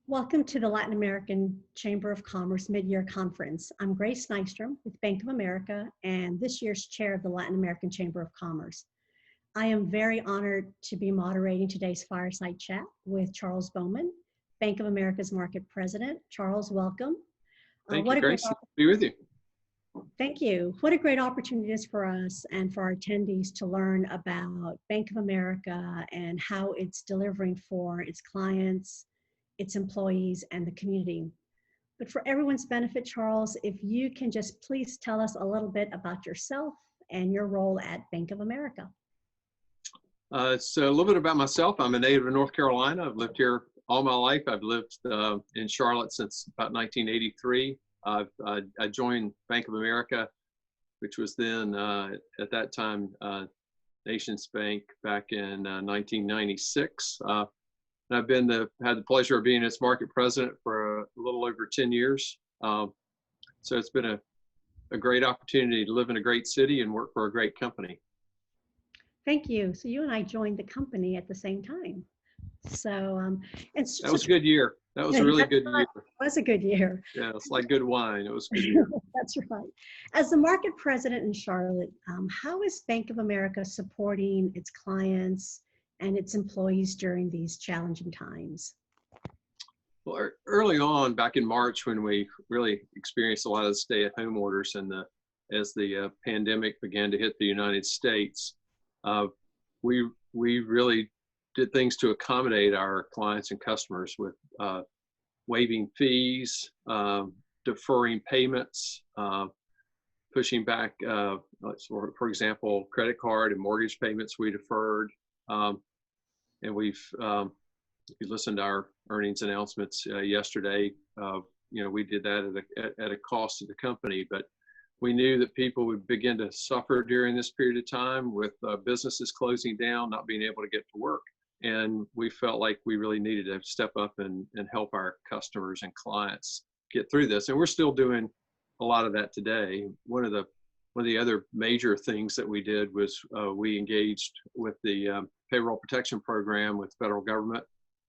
Welcome to the Latin American Chamber of Commerce Mid-Year Conference. I'm Grace Nystrum with Bank of America and this year's chair of the Latin American Chamber of Commerce. I am very honored to be moderating today's fireside chat with Charles Bowman, Bank of America's market president. Charles, welcome. Thank you, Grace. To be with you. Thank you. What a great opportunity it is for us and for our attendees to learn about Bank of America and how it's delivering for its clients, its employees, and the community. But for everyone's benefit, Charles, if you can just please tell us a little bit about yourself and your role at Bank of America. So a little bit about myself. I'm a native of North Carolina. I've lived here all my life. I've lived in Charlotte since about 1983. I joined Bank of America, which was then at that time Nations Bank back in 1996. And I've had the pleasure of being its market president for a little over 10 years. So it's been a great opportunity to live in a great city and work for a great company. Thank you. So you and I joined the company at the same time. So that was a good year. That was a really good year. It was a good year. Yeah, it's like good wine. It was a good year. That's right. As the market president in Charlotte, how is Bank of America supporting its clients and its employees during these challenging times? Well, early on, back in March, when we really experienced a lot of stay-at-home orders and as the pandemic began to hit the United States, we really did things to accommodate our clients and customers with waiving fees, deferring payments, pushing back, for example, credit card and mortgage payments we deferred. And if you listened to our earnings announcements yesterday, we did that at a cost to the company, but we knew that people would begin to suffer during this period of time with businesses closing down, not being able to get to work. And we felt like we really needed to step up and help our customers and clients get through this. And we're still doing a lot of that today. One of the other major things that we did was we engaged with the payroll protection program with the federal government.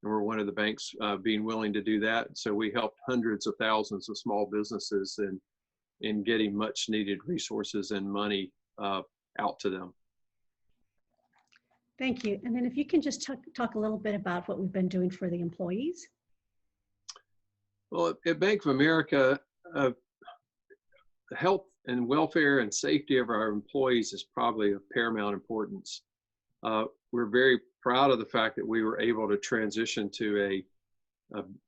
And we're one of the banks being willing to do that. So we helped hundreds of thousands of small businesses in getting much needed resources and money out to them. Thank you. And then if you can just talk a little bit about what we've been doing for the employees. Well, at Bank of America, the health and welfare and safety of our employees is probably of paramount importance. We're very proud of the fact that we were able to transition to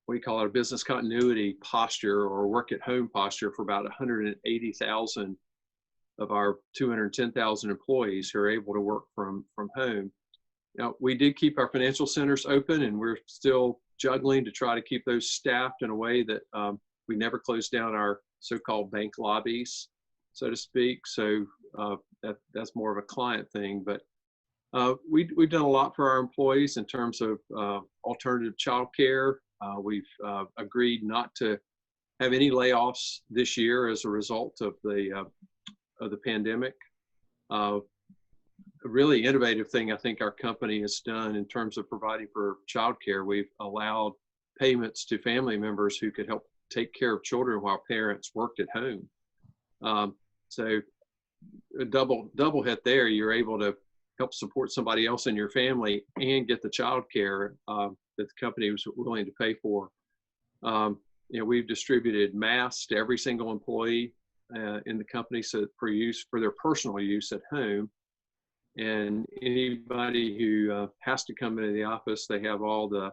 we call it a business continuity posture or work at home posture for about 180,000 of our 210,000 employees who are able to work from home. Now, we did keep our financial centers open, and we're still juggling to try to keep those staffed in a way that we never closed down our so-called bank lobbies, so to speak. So that's more of a client thing. But we've done a lot for our employees in terms of alternative childcare. We've agreed not to have any layoffs this year as a result of the pandemic. A really innovative thing I think our company has done in terms of providing for childcare, we've allowed payments to family members who could help take care of children while parents worked at home. So a double hit there. You're able to help support somebody else in your family and get the childcare that the company was willing to pay for. We've distributed masks to every single employee in the company, so for their personal use at home. And anybody who has to come into the office, they have all the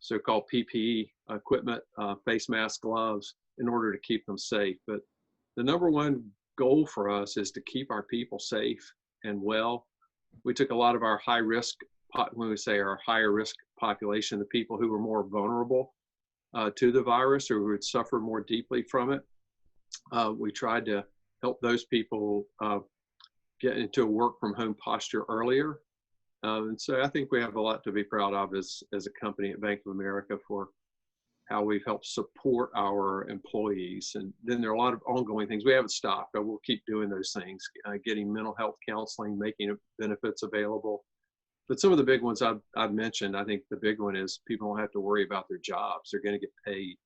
so-called PPE equipment, face masks, gloves, in order to keep them safe. But the number one goal for us is to keep our people safe and well. We took a lot of our high risk, when we say our higher risk population, the people who were more vulnerable to the virus or who would suffer more deeply from it. We tried to help those people get into a work from home posture earlier. And so I think we have a lot to be proud of as a company at Bank of America for how we've helped support our employees. And then there are a lot of ongoing things. We haven't stopped, but we'll keep doing those things, getting mental health counseling, making benefits available, but some of the big ones I've mentioned, I think the big one is people don't have to worry about their jobs. They're going to get paid.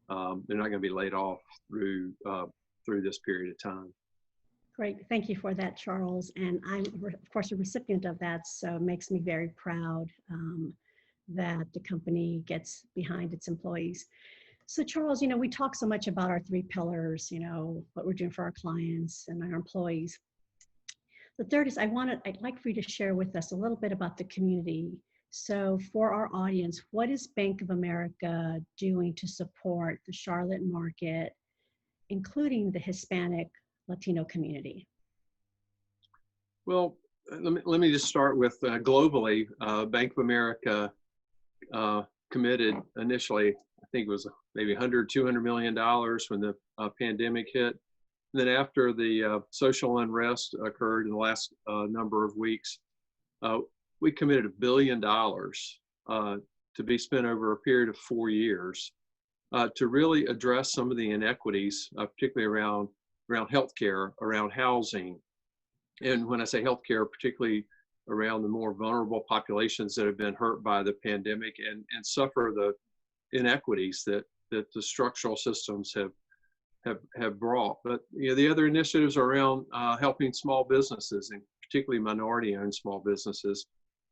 They're not going to be laid off through this period of time. Great. Thank you for that, Charles. And I'm, of course, a recipient of that, so it makes me very proud that the company gets behind its employees. So, Charles, we talk so much about our 3 pillars, what we're doing for our clients and our employees. The third is I'd like for you to share with us a little bit about the community. So for our audience, what is Bank of America doing to support the Charlotte market, including the Hispanic Latino community? Well, let me just start with globally. Bank of America committed initially, I think it was maybe $200 million when the pandemic hit. And then after the social unrest occurred in the last number of weeks, we committed $1 billion to be spent over a period of 4 years to really address some of the inequities, particularly around healthcare, around housing. And when I say healthcare, particularly around the more vulnerable populations that have been hurt by the pandemic and suffer the inequities that the structural systems have brought. But the other initiatives are around helping small businesses, and particularly minority-owned small businesses,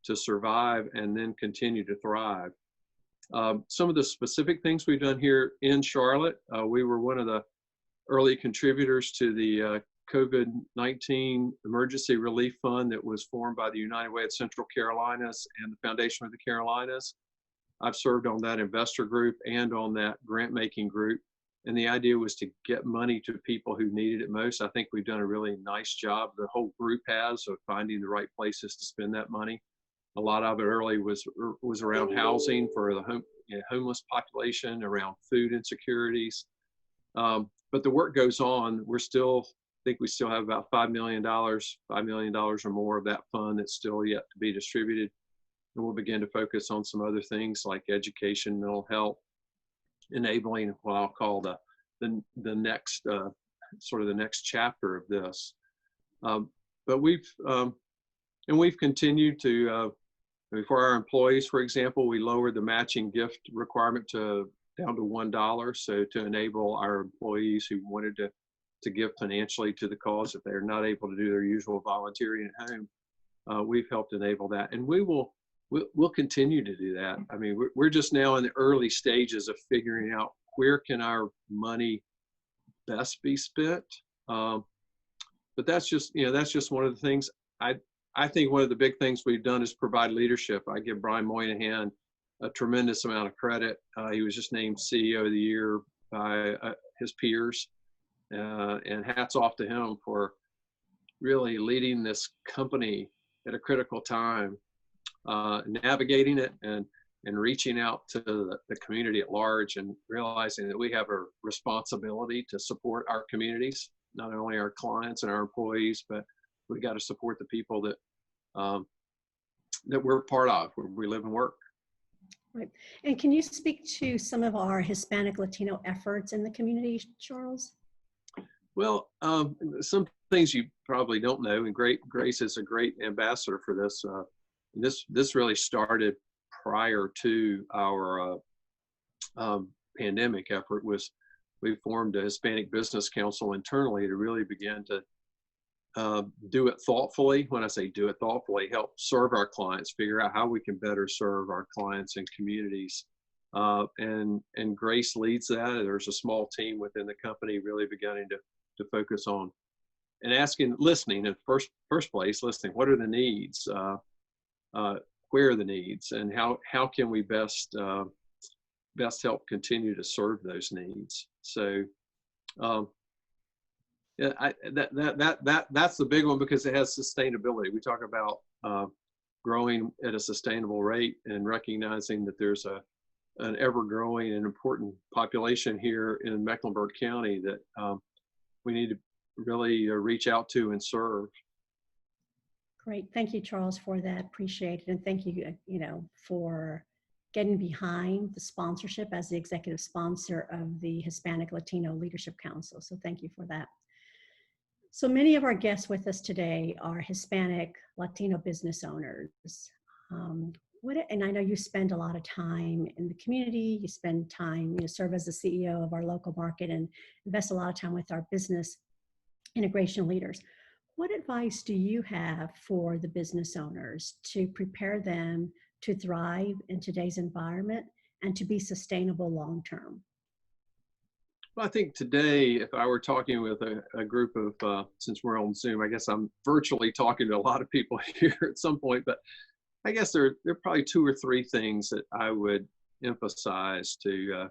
to survive and then continue to thrive. Some of the specific things we've done here in Charlotte, we were one of the early contributors to the COVID-19 Emergency Relief Fund that was formed by the United Way of Central Carolinas and the Foundation of the Carolinas. I've served on that investor group and on that grant-making group. And the idea was to get money to people who needed it most. I think we've done a really nice job, the whole group has, of finding the right places to spend that money. A lot of it early was around housing for the homeless population, around food insecurities. But the work goes on. I think we still have about $5 million or more of that fund that's still yet to be distributed. And we'll begin to focus on some other things like education, mental health, enabling what I'll call the next sort of the next chapter of this. But we've continued to for our employees, for example, we lowered the matching gift requirement down to $1, so to enable our employees who wanted to give financially to the cause if they're not able to do their usual volunteering at home. We've helped enable that, and we'll continue to do that. I mean, we're just now in the early stages of figuring out where can our money best be spent. But that's just one of the things. I think one of the big things we've done is provide leadership. I give Brian Moynihan a tremendous amount of credit. He was just named CEO of the Year by his peers, and hats off to him for really leading this company at a critical time, navigating it and reaching out to the community at large, and realizing that we have a responsibility to support our communities, not only our clients and our employees, but we got to support the people that we're part of, where we live and work. Right. And can you speak to some of our Hispanic Latino efforts in the community, Charles? Well, some things you probably don't know, and Grace is a great ambassador for this. This really started prior to our pandemic effort. We formed a Hispanic Business Council internally to really begin to do it thoughtfully. When I say do it thoughtfully, help serve our clients, figure out how we can better serve our clients and communities. And Grace leads that. There's a small team within the company really beginning to focus on and listening in first place, listening. What are the needs? Where are the needs? And how can we best help continue to serve those needs? So yeah, that's the big one, because it has sustainability. We talk about growing at a sustainable rate and recognizing that there's an ever-growing and important population here in Mecklenburg County that we need to really reach out to and serve. Great. Thank you, Charles, for that. Appreciate it. And thank you, for getting behind the sponsorship as the executive sponsor of the Hispanic Latino Leadership Council. So thank you for that. So many of our guests with us today are Hispanic Latino business owners. Um, and I know you spend a lot of time in the community. You spend time, serve as the CEO of our local market and invest a lot of time with our business integration leaders. What advice do you have for the business owners to prepare them to thrive in today's environment and to be sustainable long term? Well, I think today, if I were talking with a group of, since we're on Zoom, I guess I'm virtually talking to a lot of people here at some point, but I guess there are probably two or three things that I would emphasize to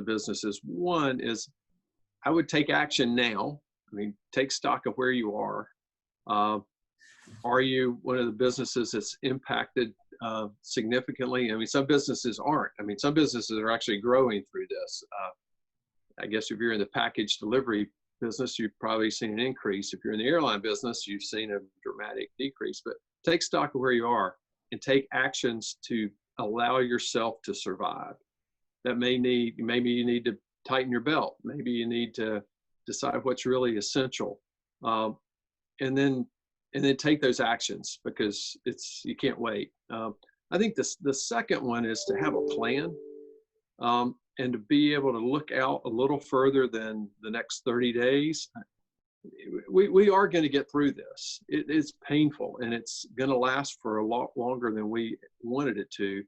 businesses. One is I would take action now. I mean, take stock of where you are. Uh, are you one of the businesses that's impacted significantly? I mean, some businesses aren't. I mean, some businesses are actually growing through this. I guess if you're in the package delivery business, you've probably seen an increase. If you're in the airline business, you've seen a dramatic decrease. But take stock of where you are and take actions to allow yourself to survive. That maybe you need to tighten your belt. Maybe you need to decide what's really essential, and then take those actions, because you can't wait. I think the second one is to have a plan, and to be able to look out a little further than the next 30 days. We are going to get through this. It's painful and it's going to last for a lot longer than we wanted it to,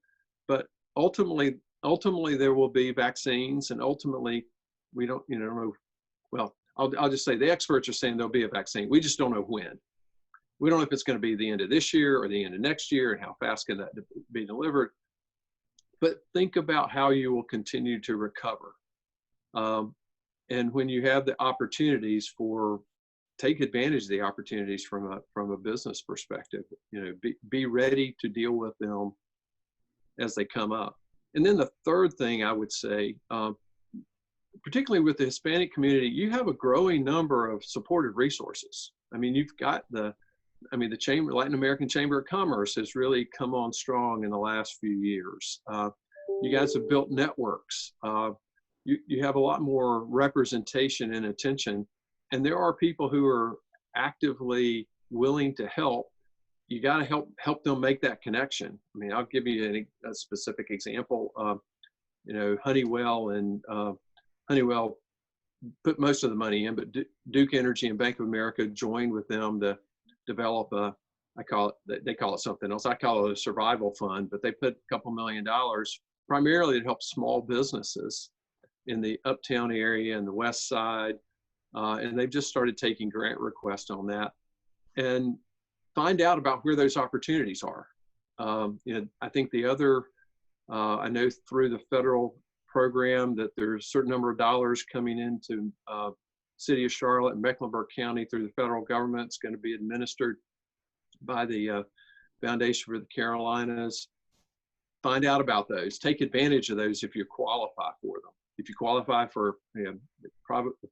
but ultimately there will be vaccines, and ultimately we don't know. Well, I'll just say the experts are saying there'll be a vaccine. We just don't know when. We don't know if it's going to be the end of this year or the end of next year, and how fast can that be delivered. But think about how you will continue to recover. And when you have the opportunities, take advantage of the opportunities from a business perspective. Be ready to deal with them as they come up. And then the third thing I would say, particularly with the Hispanic community, you have a growing number of supportive resources. I mean, you've got the Latin American Chamber of Commerce has really come on strong in the last few years. You guys have built networks. You have a lot more representation and attention, and there are people who are actively willing to help. You got to help them make that connection. I mean, I'll give you a specific example. Honeywell put most of the money in, but Duke Energy and Bank of America joined with them to develop they call it something else. I call it a survival fund, but they put a couple $1 million primarily to help small businesses in the uptown area and the west side. And they've just started taking grant requests on that, and find out about where those opportunities are. I think the other, I know through the federal program that there's a certain number of dollars coming into City of Charlotte and Mecklenburg County through the federal government. It's going to be administered by the Foundation for the Carolinas. Find out about those. Take advantage of those if you qualify for them. If you qualify for, the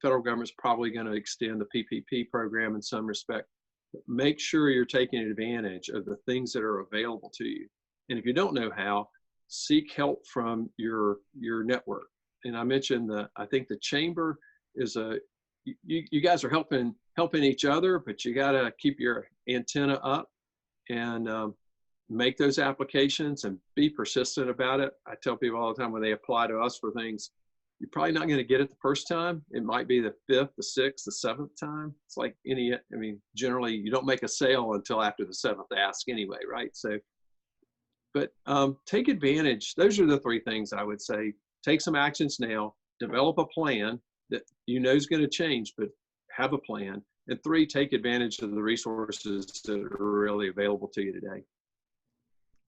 federal government's probably going to extend the PPP program in some respect. But make sure you're taking advantage of the things that are available to you. And if you don't know how, seek help from your network. And I mentioned I think the chamber is you guys are helping each other, but you got to keep your antenna up and make those applications and be persistent about it. I tell people all the time when they apply to us for things, you're probably not going to get it the first time. It might be the 5th, the 6th, the 7th time. It's like generally you don't make a sale until after the 7th ask anyway, right? So, but take advantage. Those are the three things I would say. Take some actions now, develop a plan that is going to change, but have a plan. And 3, take advantage of the resources that are really available to you today.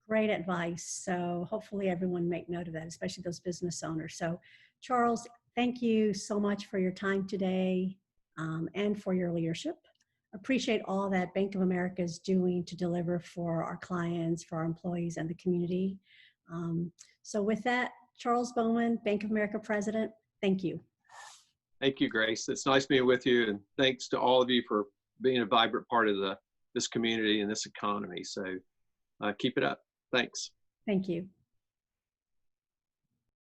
Great advice. So hopefully everyone make note of that, especially those business owners. So Charles, thank you so much for your time today and for your leadership. Appreciate all that Bank of America is doing to deliver for our clients, for our employees, and the community. So with that, Charles Bowman, Bank of America President, thank you. Thank you, Grace. It's nice being with you, and thanks to all of you for being a vibrant part of this community and this economy. So keep it up. Thanks. Thank you.